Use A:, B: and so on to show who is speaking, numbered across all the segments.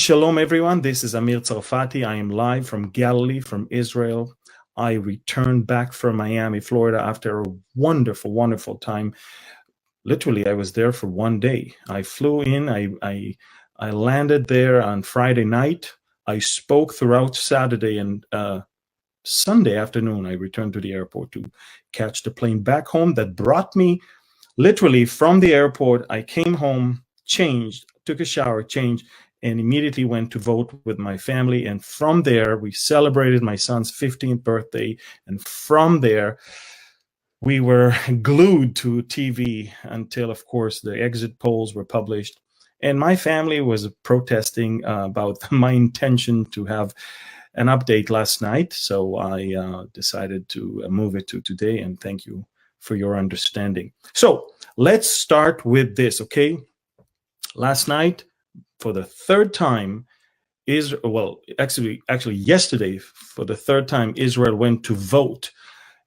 A: Shalom, everyone. This is Amir Tsarfati. I am live from Galilee, from Israel. I returned back from Miami, Florida after a wonderful, wonderful time. Literally, I was there for one day. I flew in. I landed there on Friday night. I spoke throughout Saturday and Sunday afternoon. I returned to the airport to catch the plane back home that brought me literally from the airport. I came home, changed, took a shower, changed, and immediately went to vote with my family. And from there, we celebrated my son's 15th birthday. And from there, we were glued to TV until, of course, the exit polls were published. And my family was protesting about my intention to have an update last night. So I decided to move it to today. And thank you for your understanding. So let's start with this, okay? Last night, for the third time, actually yesterday, for the third time, Israel went to vote.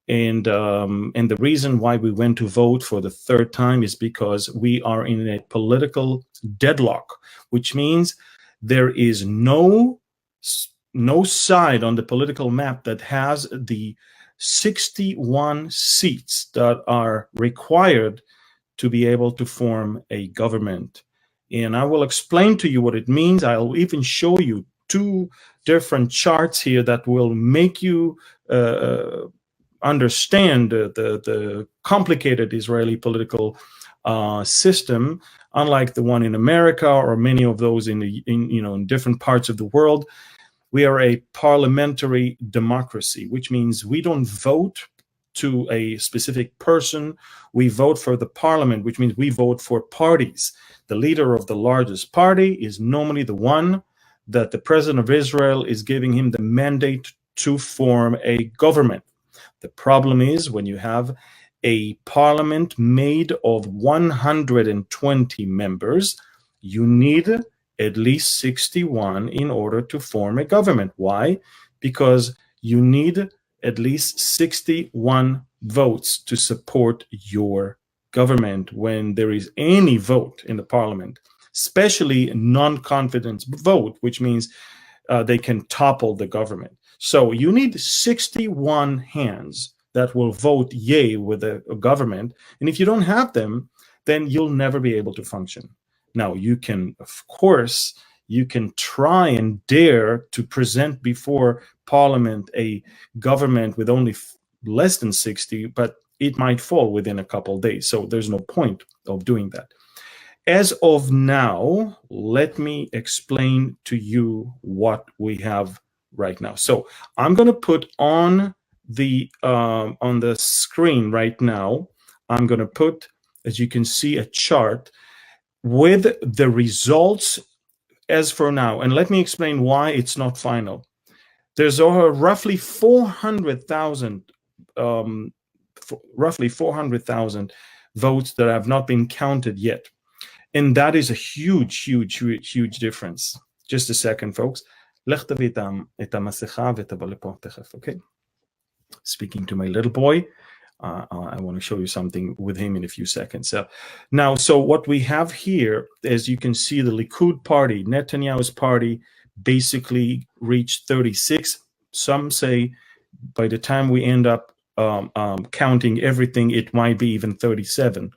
A: And the reason why we went to vote for the third time is because we are in a political deadlock, which means there is no side on the political map that has the 61 seats that are required to be able to form a government. And I will explain to you what it means. I'll even show you two different charts here that will make you understand the complicated Israeli political system, unlike the one in America or many of those in different parts of the world. We are a parliamentary democracy, which means we don't vote to a specific person. We vote for the parliament, which means we vote for parties. The leader of the largest party is normally the one that the president of Israel is giving him the mandate to form a government. The problem is when you have a parliament made of 120 members, you need at least 61 in order to form a government. Why? Because you need at least 61 votes to support your government when there is any vote in the parliament, especially non-confidence vote, which means they can topple the government. So you need 61 hands that will vote yay with a government. And if you don't have them, then you'll never be able to function. Now, you can, of course, you can try and dare to present before Parliament a government with only less than 60, but it might fall within a couple of days. So there's no point of doing that. As of now, let me explain to you what we have right now. So I'm going to put on the screen right now, I'm going to put, as you can see, a chart with the results as for now. And let me explain why it's not final. There's roughly 400,000 votes that have not been counted yet. And that is a huge, huge, huge, huge difference. Just a second, folks. Okay. Speaking to my little boy. I want to show you something with him in a few seconds. So what we have here, as you can see, the Likud party, Netanyahu's party, basically reached 36. Some say by the time we end up counting everything, it might be even 37.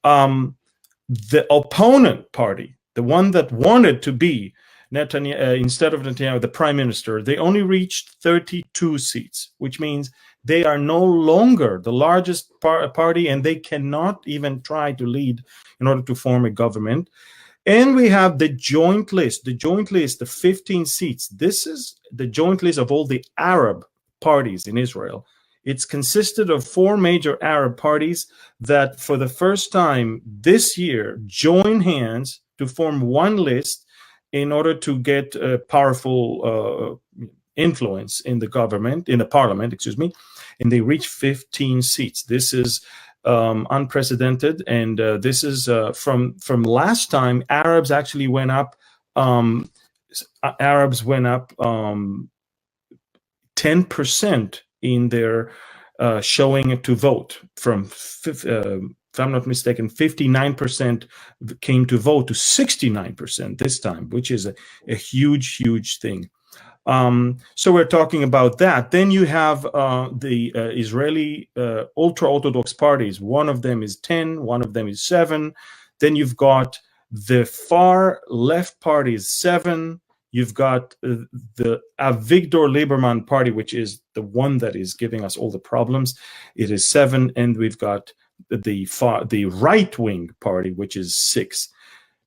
A: The opponent party, the one that wanted to be Netanyahu, instead of Netanyahu, the prime minister, they only reached 32 seats, which means they are no longer the largest party, and they cannot even try to lead in order to form a government. And we have the joint list, the 15 seats. This is the joint list of all the Arab parties in Israel. It's consisted of 4 major Arab parties that for the first time this year join hands to form one list in order to get a powerful influence in the government, in the parliament, and they reach 15 seats. This is unprecedented, and this is from last time. Arabs actually went up. Arabs went up 10% in their showing to vote from if I'm not mistaken, 59% came to vote to 69% this time, which is a huge, huge thing. So we're talking about that. Then you have the Israeli ultra-Orthodox parties. One of them is 10, one of them is 7. Then you've got the far left party is 7. You've got the Avigdor Lieberman party, which is the one that is giving us all the problems. It is 7, and we've got the right-wing party, which is 6.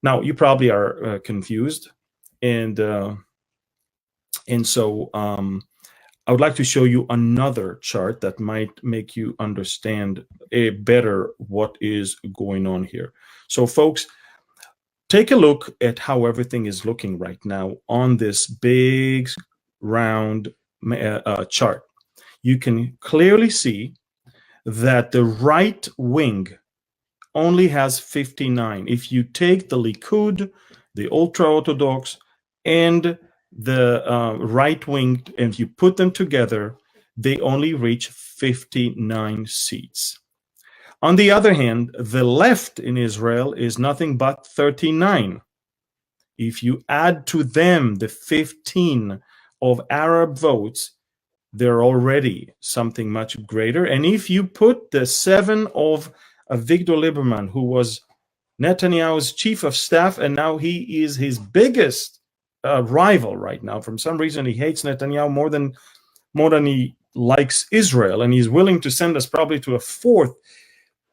A: Now you probably are confused, and so I would like to show you another chart that might make you understand better what is going on here. So folks, take a look at how everything is looking right now on this big round chart. You can clearly see that the right wing only has 59. If you take the Likud, the ultra-Orthodox, and the right wing, and if you put them together, they only reach 59 seats. On the other hand, the left in Israel is nothing but 39. If you add to them the 15 of Arab votes, they're already something much greater. And if you put the 7 of Avigdor Lieberman, who was Netanyahu's chief of staff, and now he is his biggest rival right now. For some reason, he hates Netanyahu more than he likes Israel, and he's willing to send us probably to a 4th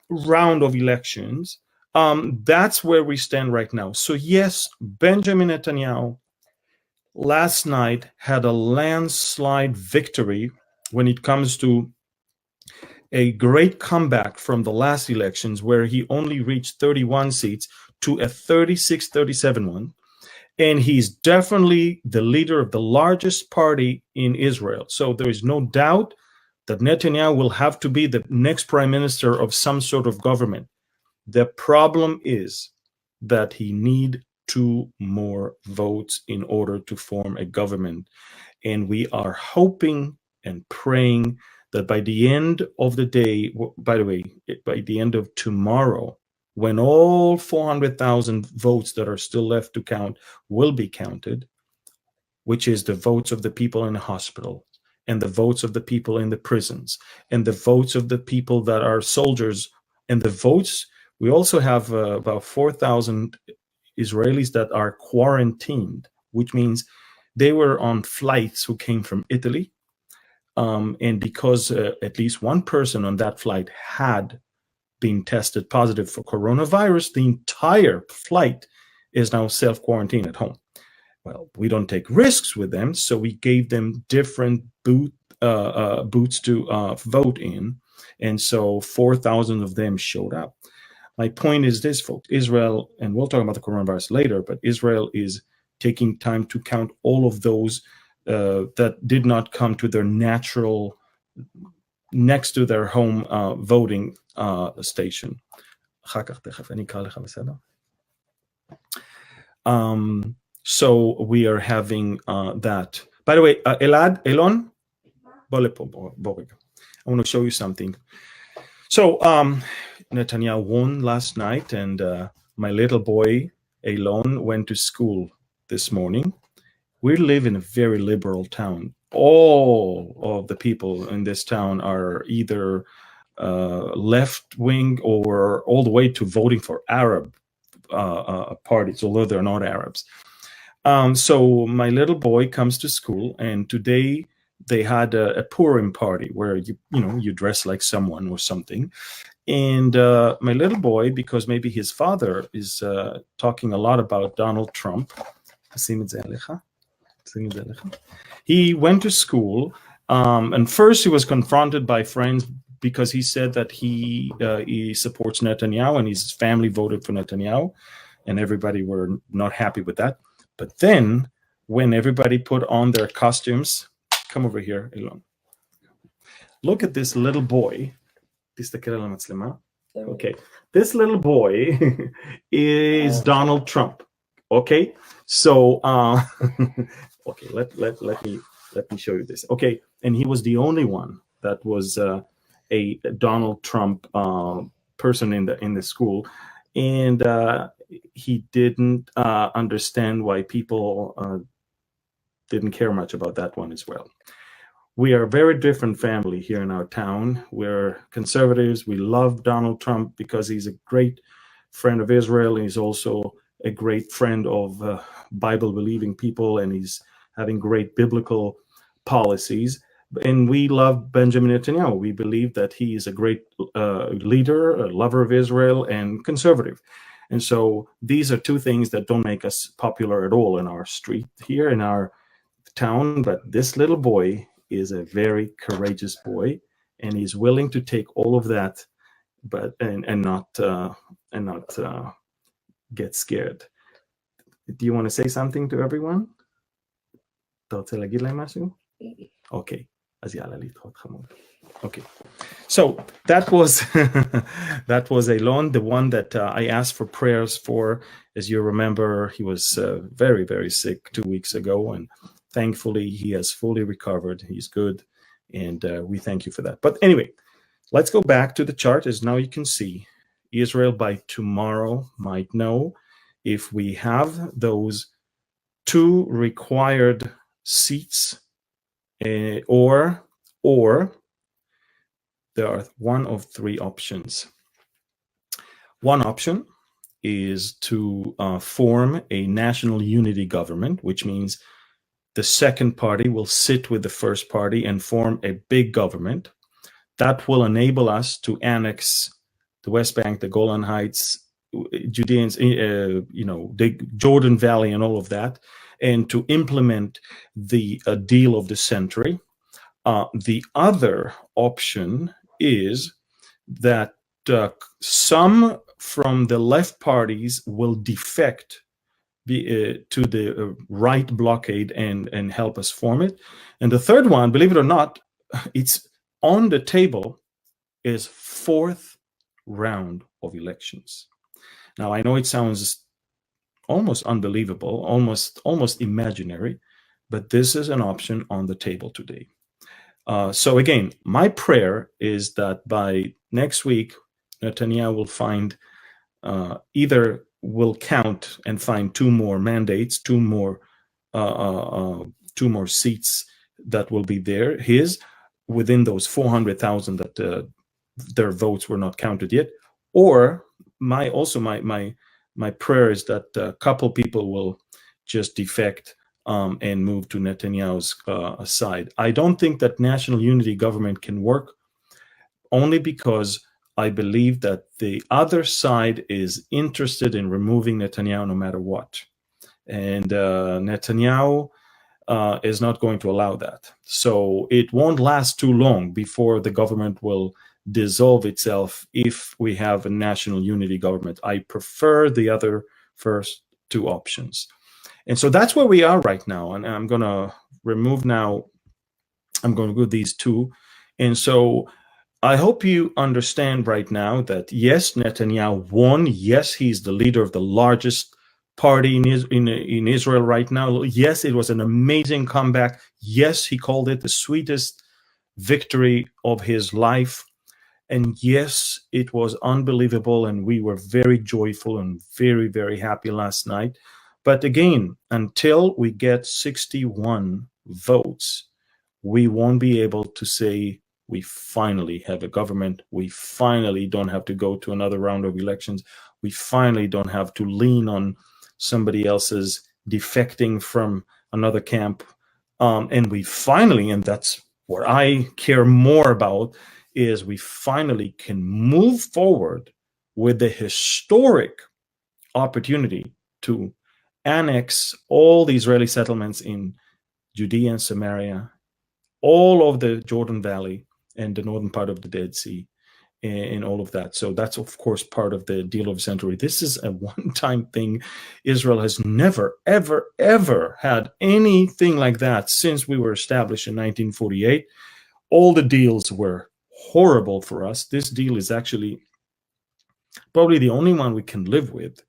A: round of elections. That's where we stand right now. So yes, Benjamin Netanyahu last night had a landslide victory when it comes to a great comeback from the last elections, where he only reached 31 seats to a 36-37 one. And he's definitely the leader of the largest party in Israel. So there is no doubt that Netanyahu will have to be the next prime minister of some sort of government. The problem is that he needs 2 more votes in order to form a government. And we are hoping and praying that by the end of the day, by the way, by the end of tomorrow, when all 400,000 votes that are still left to count will be counted, which is the votes of the people in the hospital, and the votes of the people in the prisons, and the votes of the people that are soldiers, and the votes, we also have about 4,000 Israelis that are quarantined, which means they were on flights who came from Italy, and because at least one person on that flight had been tested positive for coronavirus, the entire flight is now self-quarantine at home. Well, we don't take risks with them, so we gave them different booths to vote in, and so 4,000 of them showed up. My point is this, folks: Israel, and we'll talk about the coronavirus later, but Israel is taking time to count all of those that did not come to their natural, next to their home voting station. So we are having that. By the way, Elon, I want to show you something. So Netanyahu won last night, and my little boy, Elon, went to school this morning. We live in a very liberal town. All of the people in this town are either left-wing or all the way to voting for Arab parties, although they're not Arabs. So my little boy comes to school, and today they had a Purim party where you dress like someone or something. And my little boy, because maybe his father is talking a lot about Donald Trump, he went to school, and first he was confronted by friends because he said that he supports Netanyahu and his family voted for Netanyahu, and everybody were not happy with that. But then when everybody put on their costumes, come over here, Elon. Look at this little boy. Okay, this little boy is Donald Trump. Okay, so okay, let me show you this. Okay, and he was the only one that was a Donald Trump person in the school, and he didn't understand why people didn't care much about that one as well. We are a very different family here in our town. We're conservatives. We love Donald Trump because he's a great friend of Israel. He's also a great friend of Bible-believing people, and he's having great biblical policies. And we love Benjamin Netanyahu. We believe that he is a great leader, a lover of Israel, and conservative. And so these are two things that don't make us popular at all in our street here in our town. But this little boy is a very courageous boy, and he's willing to take all of that, but and not get scared. Do you want to say something to everyone? אתה רוצה להגיד להם משהו? Okay. אז יאללה, להתראות חמוד. Okay. So that was that was Elon, the one that I asked for prayers for. As you remember, he was very, very sick 2 weeks ago, and thankfully he has fully recovered. He's good, and we thank you for that. But anyway, let's go back to the chart. As now you can see, Israel by tomorrow might know if we have those 2 required seats, or there are one of 3 options. One option is to form a national unity government, which means the second party will sit with the first party and form a big government that will enable us to annex the West Bank, the Golan Heights, Judeans, the Jordan Valley and all of that, and to implement the deal of the century. The other option is that some from the left parties will defect to the right blockade and help us form it. And the third one, believe it or not, it's on the table, is 4th round of elections. Now, I know it sounds almost unbelievable, almost imaginary, but this is an option on the table today. So again, my prayer is that by next week, Netanyahu will find either will count and find 2 more mandates, 2 more seats that will be there, his, within those 400,000 that their votes were not counted yet, or my prayer is that a couple people will just defect and move to Netanyahu's side. I don't think that national unity government can work, only because I believe that the other side is interested in removing Netanyahu no matter what. And Netanyahu is not going to allow that. So it won't last too long before the government will dissolve itself if we have a national unity government. I prefer the other first 2 options. And so that's where we are right now. And I'm going to remove now, I'm going to go these 2. And so I hope you understand right now that yes, Netanyahu won. Yes, he's the leader of the largest party in Israel right now. Yes, it was an amazing comeback. Yes, he called it the sweetest victory of his life. And yes, it was unbelievable, and we were very joyful and very, very happy last night. But again, until we get 61 votes, we won't be able to say we finally have a government. We finally don't have to go to another round of elections. We finally don't have to lean on somebody else's defecting from another camp. And we finally, and that's what I care more about, is we finally can move forward with the historic opportunity to annex all the Israeli settlements in Judea and Samaria, all of the Jordan Valley and the northern part of the Dead Sea, and all of that. So that's, of course, part of the deal of the century. This is a one-time thing. Israel has never, ever, ever had anything like that since we were established in 1948. All the deals were horrible for us. This deal is actually probably the only one we can live with.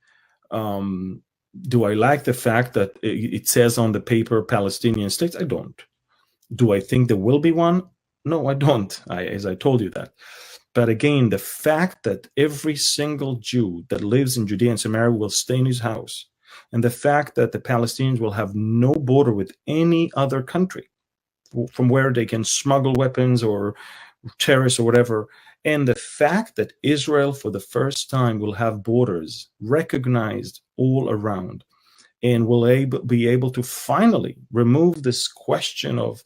A: Do I like the fact that it says on the paper Palestinian states? I don't. Do I think there will be one? No, I don't, as I told you that. But again, the fact that every single Jew that lives in Judea and Samaria will stay in his house, and the fact that the Palestinians will have no border with any other country from where they can smuggle weapons or terrorists or whatever, and the fact that Israel for the first time will have borders recognized all around, and will be able to finally remove this question of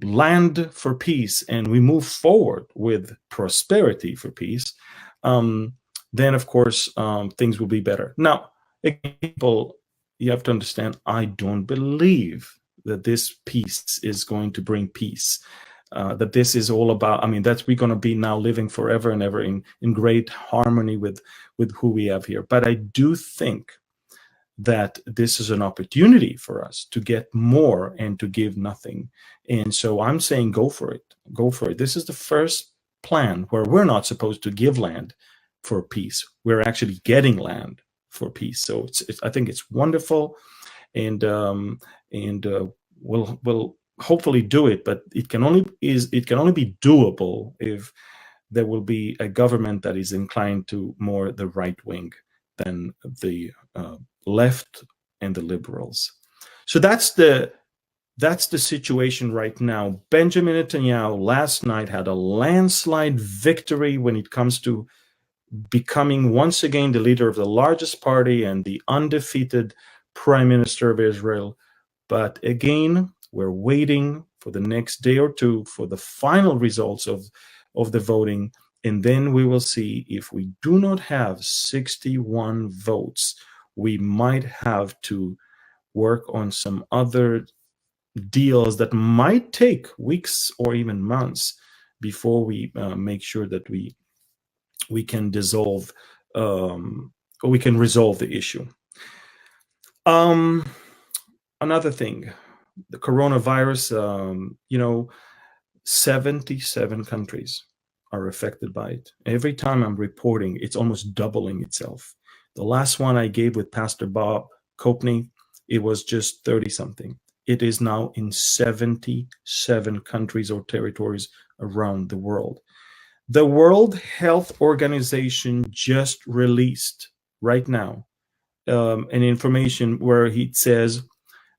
A: land for peace, and we move forward with prosperity for peace, then of course things will be better. Now, people, you have to understand, I don't believe that this peace is going to bring peace. That this is all about, I mean, that's we're going to be now living forever and ever in great harmony with who we have here. But I do think that this is an opportunity for us to get more and to give nothing. And so I'm saying go for it. Go for it. This is the first plan where we're not supposed to give land for peace. We're actually getting land for peace. So I think it's wonderful, and we'll hopefully do it. But it can only be doable if there will be a government that is inclined to more the right wing than the left and the liberals. So that's the situation right now. Benjamin Netanyahu last night had a landslide victory when it comes to becoming once again the leader of the largest party and the undefeated prime minister of Israel. But again, we're waiting for the next day or two for the final results of the voting, and then we will see. If we do not have 61 votes, we might have to work on some other deals that might take weeks or even months before we make sure that we can dissolve or we can resolve the issue. Another thing, the coronavirus, 77 countries are affected by it. Every time I'm reporting, it's almost doubling itself. The last one I gave with Pastor Bob Kopney, it was just 30-something. It is now in 77 countries or territories around the world. The World Health Organization just released right now an information where he says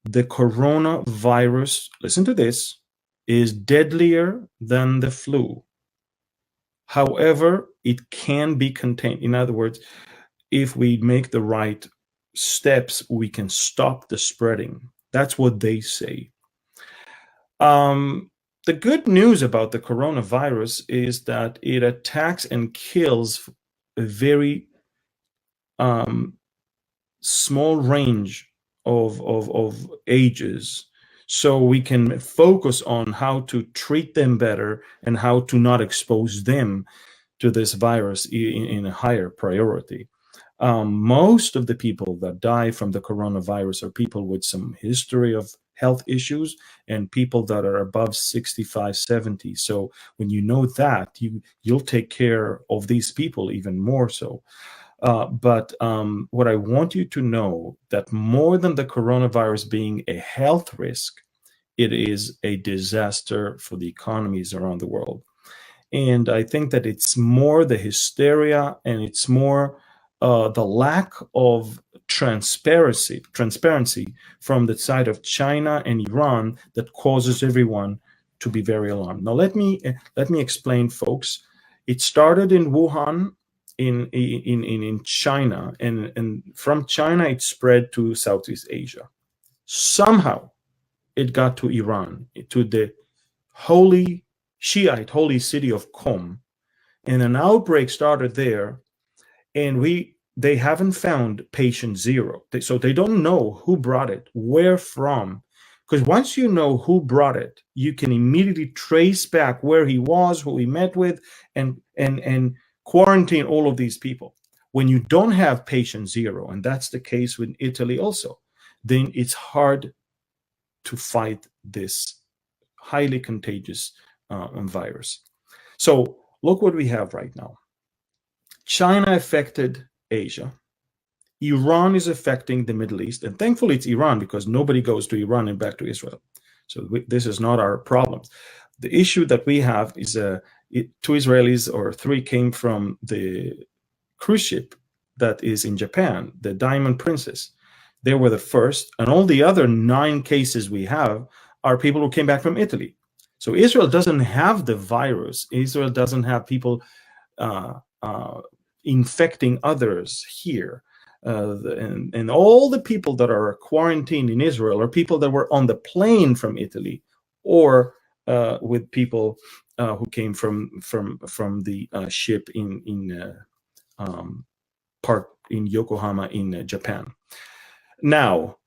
A: the coronavirus, listen to this, is deadlier than the flu. However, it can be contained. In other words, if we make the right steps, we can stop the spreading. That's what they say. The good news about the coronavirus is that it attacks and kills a very small range of ages. So we can focus on how to treat them better and how to not expose them to this virus in a higher priority. Most of the people that die from the coronavirus are people with some history of health issues and people that are above 65, 70. So when you know that, you'll take care of these people even more so. But what I want you to know, that more than the coronavirus being a health risk, it is a disaster for the economies around the world. And I think that it's more the hysteria, and it's more the lack of transparency from the side of China and Iran that causes everyone to be very alarmed. Now, let me explain, folks. It started in Wuhan, in China, and from China it spread to Southeast Asia. Somehow it got to Iran, to the holy Shiite holy city of Qom, and an outbreak started there, and they haven't found patient zero. So they don't know who brought it, where from, because once you know who brought it, you can immediately trace back where he was, who he met with, and quarantine all of these people. When you don't have patient zero, and that's the case with Italy also, then it's hard to fight this highly contagious virus. So look what we have right now. China affected Asia. Iran is affecting the Middle East. And thankfully it's Iran, because nobody goes to Iran and back to Israel. So this is not our problem. The issue that we have is two Israelis or three came from the cruise ship that is in Japan, the Diamond Princess. They were the first, and all the other 9 cases we have are people who came back from Italy. So Israel doesn't have the virus. Israel doesn't have people infecting others here. And all the people that are quarantined in Israel are people that were on the plane from Italy, or with people who came from the ship in Yokohama in Japan. Now,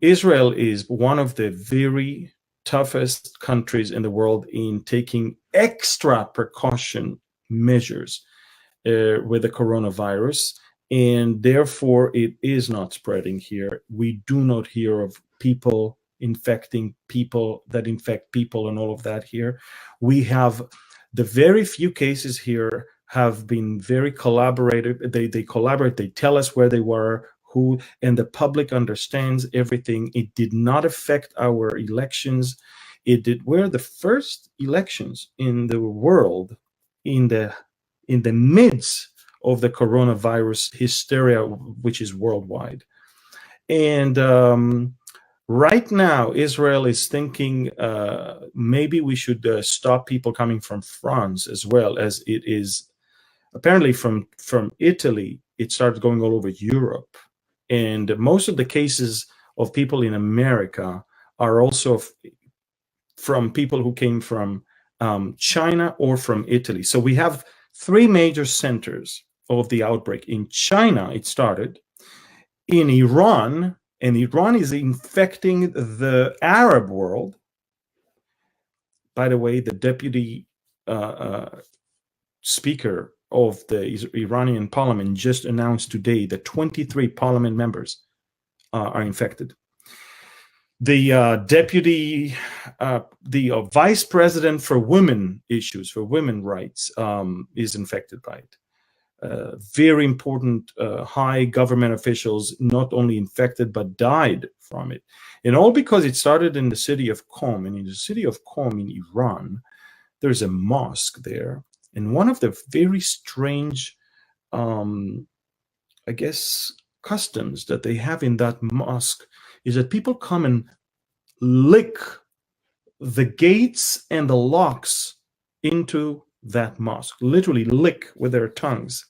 A: Israel is one of the very toughest countries in the world in taking extra precaution measures with the coronavirus, and therefore it is not spreading here. We do not hear of people infecting people that infect people and all of that here. We have the very few cases here have been very collaborative. They collaborate, they tell us where they were, who, and the public understands everything. It did not affect our elections. We're the first elections in the world in the midst of the coronavirus hysteria, which is worldwide. And right now, Israel is thinking maybe we should stop people coming from France, as well as it is apparently from Italy. It started going all over Europe. And most of the cases of people in America are also from people who came from China or from Italy. So we have 3 major centers of the outbreak. In China, it started. In Iran, and Iran is infecting the Arab world. By the way, the deputy speaker of the Iranian parliament just announced today that 23 parliament members are infected. The deputy, the vice president for women issues, for women rights, is infected by it. Very important high government officials not only infected but died from it. And all because it started in the city of Qom. And in the city of Qom in Iran, there's a mosque there. And one of the very strange, I guess, customs that they have in that mosque is that people come and lick the gates and the locks into that mosque, literally lick with their tongues.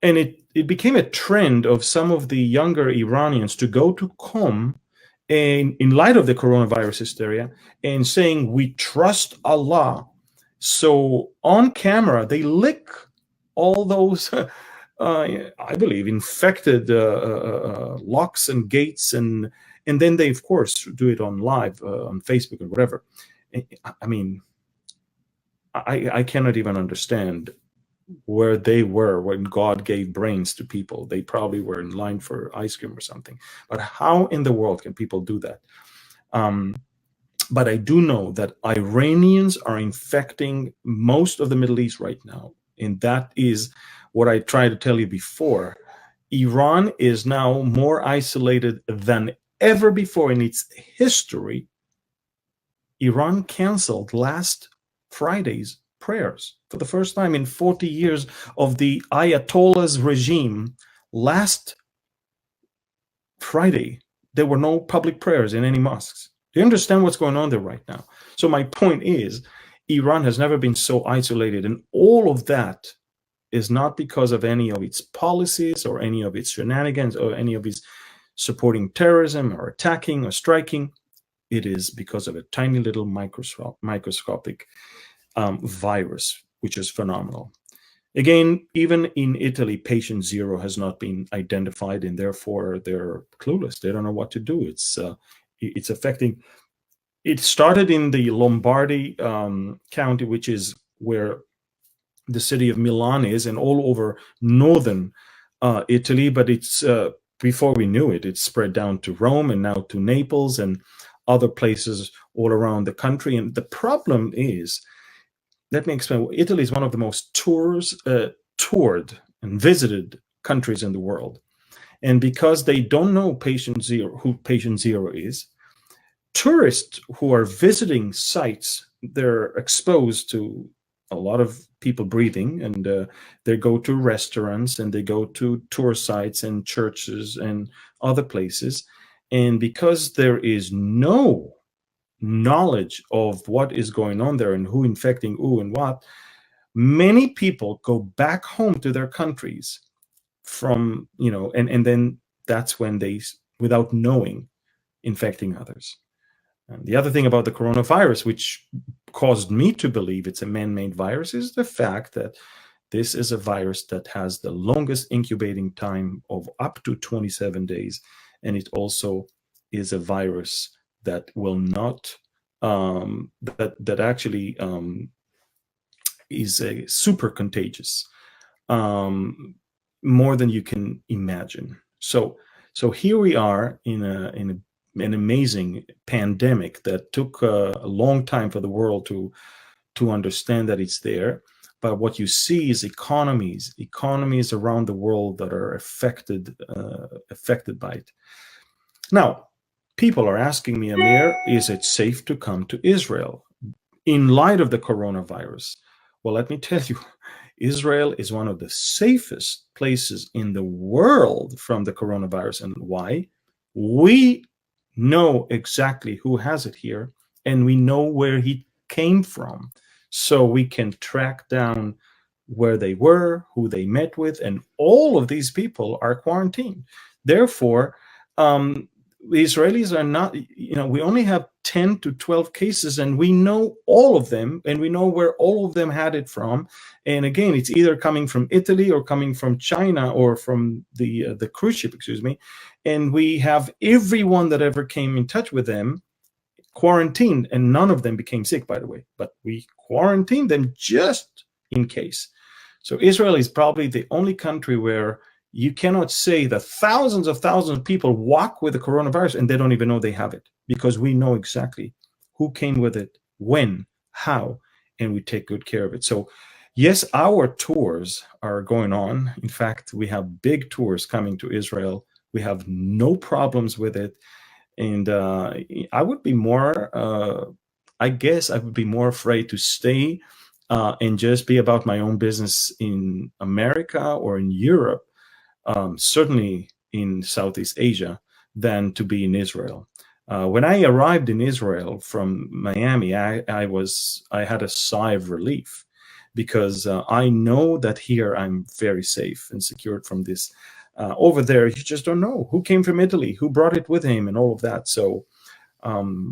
A: And it became a trend of some of the younger Iranians to go to Qom, and in light of the coronavirus hysteria, and saying, we trust Allah. So on camera, they lick all those, I believe, infected locks and gates, and then they, of course, do it on live on Facebook or whatever. I mean, I cannot even understand where they were when God gave brains to people. They probably were in line for ice cream or something. But how in the world can people do that? But I do know that Iranians are infecting most of the Middle East right now. And that is what I tried to tell you before. Iran is now more isolated than ever before in its history. Iran canceled last Friday's prayers for the first time in 40 years of the Ayatollah's regime. Last Friday, there were no public prayers in any mosques. Do you understand what's going on there right now? So my point is, Iran has never been so isolated, and all of that is not because of any of its policies or any of its shenanigans or any of its supporting terrorism or attacking or striking. It is because of a tiny little microscopic virus, which is phenomenal. Again, even in Italy, patient 0 has not been identified, and therefore they're clueless. They don't know what to do. It's affecting. It started in the Lombardy county, which is where the city of Milan is, and all over northern Italy. But it's before we knew it, it spread down to Rome and now to Naples and other places all around the country. And the problem is, let me explain. Italy is one of the most toured and visited countries in the world. And because they don't know patient 0, who patient 0 is, tourists who are visiting sites, they're exposed to a lot of people breathing, and they go to restaurants and they go to tour sites and churches and other places. And because there is no knowledge of what is going on there and who infecting who and what, many people go back home to their countries from, and then that's when they, without knowing, infecting others. And the other thing about the coronavirus, which caused me to believe it's a man-made virus, is the fact that this is a virus that has the longest incubating time of up to 27 days. And it also is a virus that will not, that actually is a super contagious, more than you can imagine. So here we are in an amazing pandemic that took a long time for the world to understand that it's there. But what you see is economies around the world that are affected by it. Now, people are asking me, Amir, is it safe to come to Israel in light of the coronavirus? Well, let me tell you, Israel is one of the safest places in the world from the coronavirus. And why? We know exactly who has it here, and we know where he came from. So we can track down where they were, who they met with, and all of these people are quarantined. Therefore, the Israelis are not, we only have 10 to 12 cases, and we know all of them, and we know where all of them had it from. And again, it's either coming from Italy or coming from China or from the cruise ship, excuse me. And we have everyone that ever came in touch with them quarantined, and none of them became sick, by the way, but we quarantined them just in case. So Israel is probably the only country where you cannot say that thousands of people walk with the coronavirus and they don't even know they have it, because we know exactly who came with it, when, how, and we take good care of it. So yes, our tours are going on. In fact, we have big tours coming to Israel. We have no problems with it. And I would be more, I guess I would be more afraid to stay and just be about my own business in America or in Europe, certainly in Southeast Asia, than to be in Israel. When I arrived in Israel from Miami, I had a sigh of relief, because I know that here I'm very safe and secured from this. Over there, you just don't know who came from Italy, who brought it with him, and all of that. So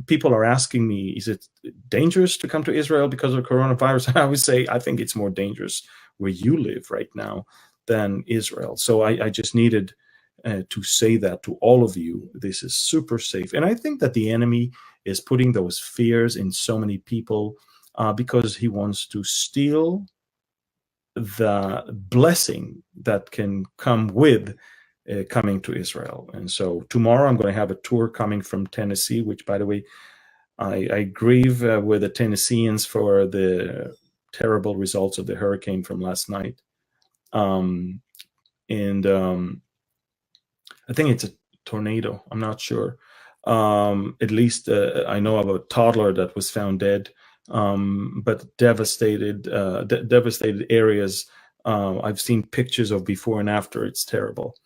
A: people are asking me, is it dangerous to come to Israel because of coronavirus? I would say, I think it's more dangerous where you live right now than Israel. So I just needed to say that to all of you. This is super safe. And I think that the enemy is putting those fears in so many people because he wants to steal the blessing that can come with coming to Israel. And so tomorrow I'm going to have a tour coming from Tennessee, which, by the way, I grieve with the Tennesseans for the terrible results of the hurricane from last night. And I think it's a tornado. I'm not sure. At least I know of a toddler that was found dead. But devastated areas. I've seen pictures of before and after. It's terrible.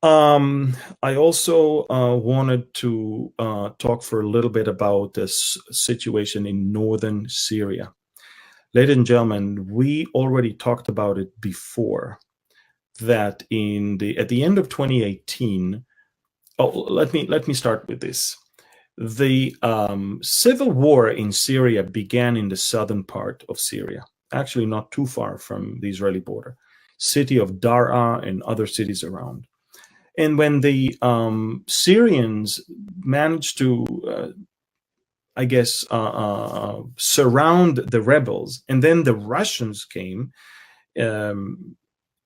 A: I also wanted to talk for a little bit about this situation in northern Syria. Ladies and gentlemen, we already talked about it before, that at the end of 2018, let me start with this. The civil war in Syria began in the southern part of Syria, actually not too far from the Israeli border, city of Daraa and other cities around. And when the Syrians managed to, surround the rebels, and then the Russians came,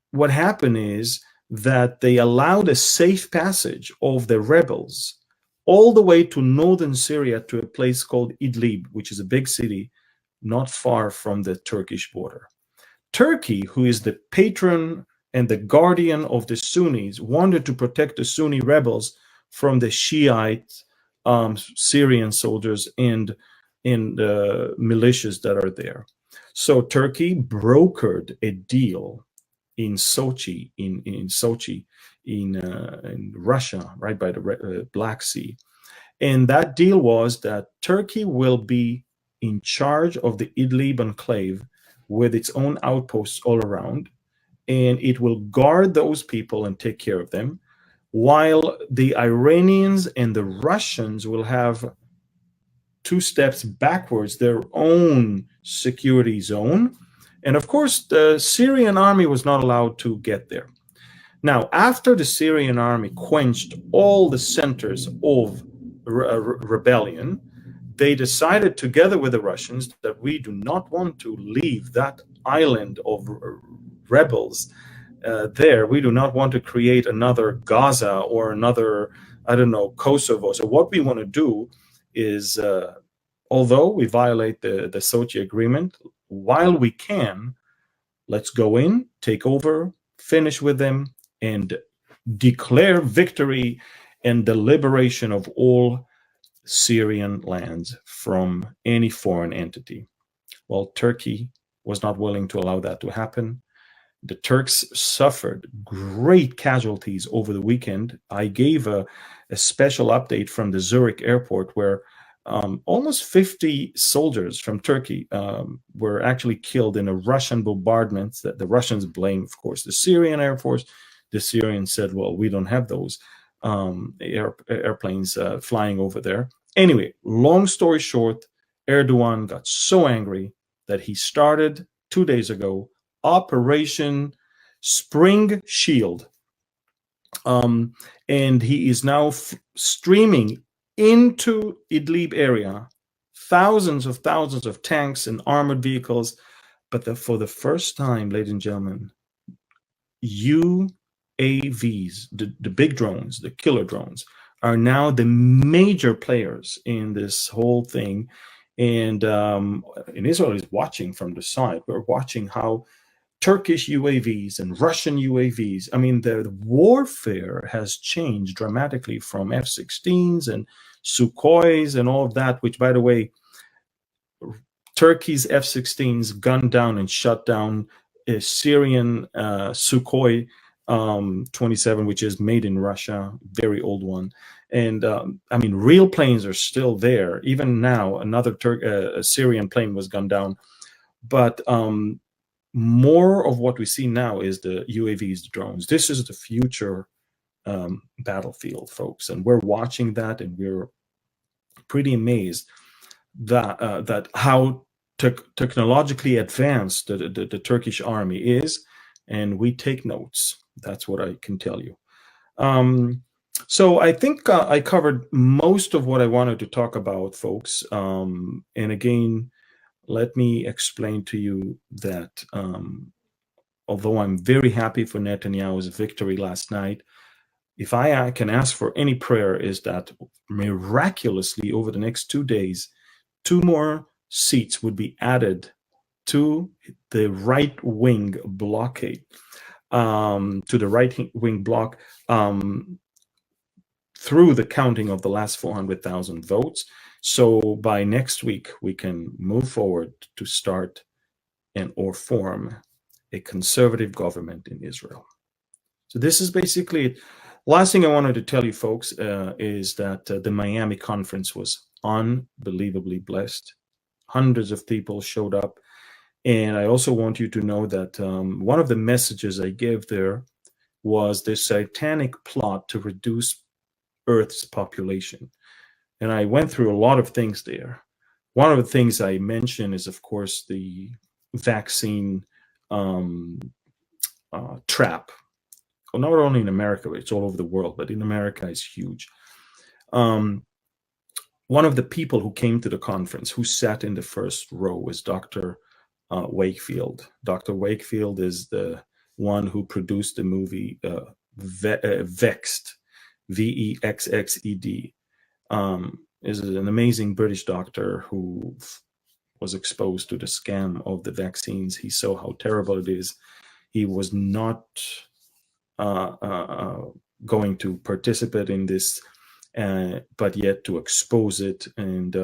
A: what happened is that they allowed a safe passage of the rebels all the way to northern Syria, to a place called Idlib, which is a big city not far from the Turkish border. Turkey, who is the patron and the guardian of the Sunnis, wanted to protect the Sunni rebels from the Shiite Syrian soldiers and militias that are there. So Turkey brokered a deal in Sochi, in Sochi, in Russia, right by the Black Sea. And that deal was that Turkey will be in charge of the Idlib enclave with its own outposts all around, and it will guard those people and take care of them, while the Iranians and the Russians will have two steps backwards, their own security zone. And of course, the Syrian army was not allowed to get there. Now, after the Syrian army quenched all the centers of rebellion, they decided together with the Russians that we do not want to leave that island of rebels there. We do not want to create another Gaza or another, I don't know, Kosovo. So what we want to do is, although we violate the Sochi agreement, while we can, let's go in, take over, finish with them, and declare victory and the liberation of all Syrian lands from any foreign entity. Well, Turkey was not willing to allow that to happen. The Turks suffered great casualties over the weekend. I gave a special update from the Zurich airport where almost 50 soldiers from Turkey were actually killed in a Russian bombardment that the Russians blame, of course, the Syrian Air Force. The Syrians said, well, we don't have those airplanes flying over there. Anyway, long story short, Erdogan got so angry that he started 2 days ago Operation Spring Shield. And he is now streaming into Idlib area thousands of tanks and armored vehicles. But for the first time, ladies and gentlemen, UAVs, the big drones, the killer drones, are now the major players in this whole thing. And Israel is watching from the side. We're watching how Turkish UAVs and Russian UAVs, I mean, the warfare has changed dramatically from F-16s and Sukhois and all of that, which, by the way, Turkey's F-16s gunned down and shut down a Syrian Sukhoi 27, which is made in Russia, very old one. And I mean, real planes are still there. Even now, another Syrian plane was gunned down. But more of what we see now is the UAVs, the drones. This is the future battlefield, folks. And we're watching that, and we're pretty amazed that how technologically advanced the Turkish army is, and we take notes. That's what I can tell you. So I think I covered most of what I wanted to talk about, folks. And again, let me explain to you that although I'm very happy for Netanyahu's victory last night, if I can ask for any prayer, is that miraculously over the next 2 days, 2 more seats would be added to the right-wing blockade, to the right-wing bloc, through the counting of the last 400,000 votes. So by next week, we can move forward to start or form a conservative government in Israel. So this is basically it. Last thing I wanted to tell you, folks, is that the Miami conference was unbelievably blessed. Hundreds of people showed up. And I also want you to know that one of the messages I gave there was the satanic plot to reduce Earth's population. And I went through a lot of things there. One of the things I mentioned is, of course, the vaccine trap. Well, not only in America, but it's all over the world, but in America it's huge. One of the people who came to the conference, who sat in the first row, was Dr. Wakefield. Dr. Wakefield is the one who produced the movie Vexed, Vexxed. Is an amazing British doctor who was exposed to the scam of the vaccines. He saw how terrible it is. He was not going to participate in this, but yet to expose it. And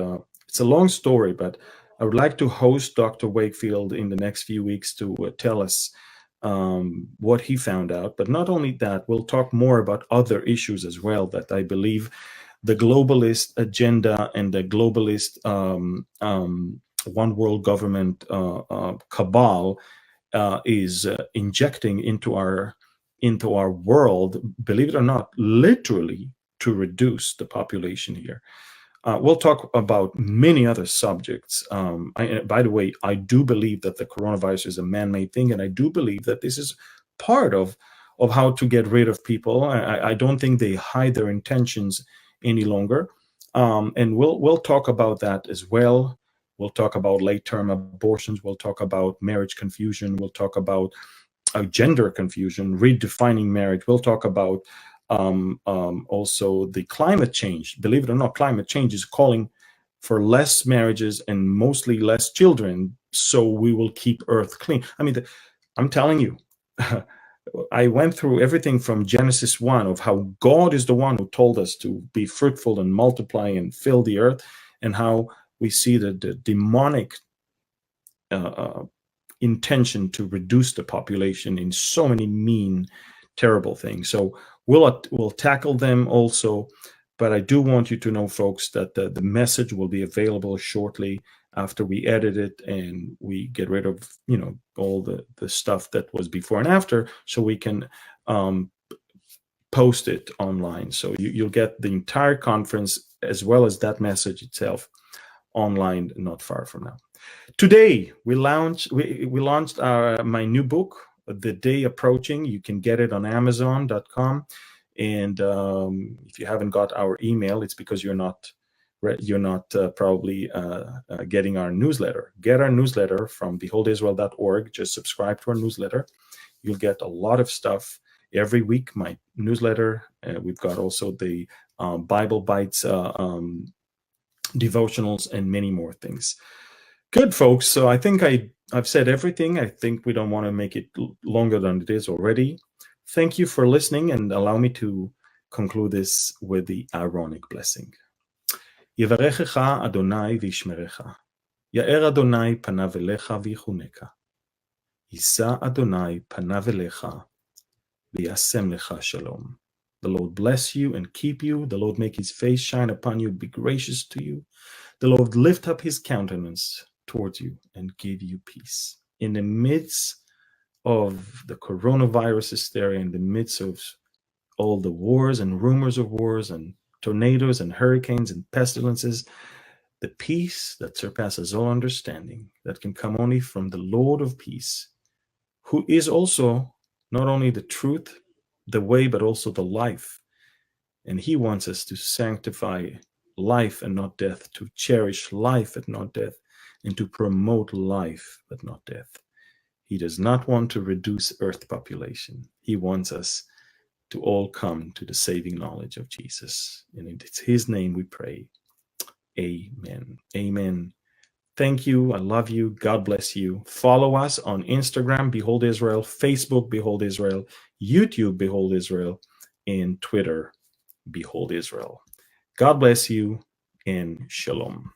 A: it's a long story, but I would like to host Dr. Wakefield in the next few weeks to tell us what he found out. But not only that, we'll talk more about other issues as well that I believe the globalist agenda and the globalist one world government cabal is injecting into our world, believe it or not, literally to reduce the population here. We'll talk about many other subjects. By the way, I do believe that the coronavirus is a man-made thing, and I do believe that this is part of how to get rid of people. I don't think they hide their intentions any longer, and we'll talk about that as well. We'll talk about late-term abortions. We'll talk about marriage confusion. We'll talk about gender confusion, redefining marriage. We'll talk about also the climate change. Believe it or not, climate change is calling for less marriages and mostly less children, so we will keep Earth clean. I mean, I'm telling you, I went through everything from Genesis 1 of how God is the one who told us to be fruitful and multiply and fill the earth, and how we see the demonic intention to reduce the population in so many mean, terrible things. So we'll tackle them also, but I do want you to know, folks, that the message will be available shortly after we edit it and we get rid of, all the stuff that was before and after, so we can post it online. So you'll get the entire conference as well as that message itself online not far from now. Today we launched my new book, The Day Approaching. You can get it on Amazon.com, and if you haven't got our email, it's because you're not probably getting our newsletter. Get our newsletter from beholdisrael.org. Just subscribe to our newsletter. You'll get a lot of stuff every week. My newsletter. We've got also the Bible Bites devotionals and many more things. Good, folks. So I think I've said everything. I think we don't want to make it longer than it is already. Thank you for listening, and allow me to conclude this with the Aaronic blessing. Yevarechecha Adonai v'yishmerecha. Ya'er Adonai panav elecha v'yichuneka. Yisa Adonai panav elecha v'yasem lecha shalom. The Lord bless you and keep you. The Lord make his face shine upon you, be gracious to you. The Lord lift up his countenance towards you and give you peace. In the midst of the coronavirus hysteria, in the midst of all the wars and rumors of wars and tornadoes and hurricanes and pestilences, the peace that surpasses all understanding, that can come only from the Lord of peace, who is also not only the truth, the way, but also the life. And he wants us to sanctify life and not death, to cherish life and not death, and to promote life but not death. He does not want to reduce Earth population. He wants us to all come to the saving knowledge of Jesus. And it's his name we pray. Amen. Amen. Thank you. I love you. God bless you. Follow us on Instagram, Behold Israel, Facebook, Behold Israel, YouTube, Behold Israel, and Twitter, Behold Israel. God bless you, and shalom.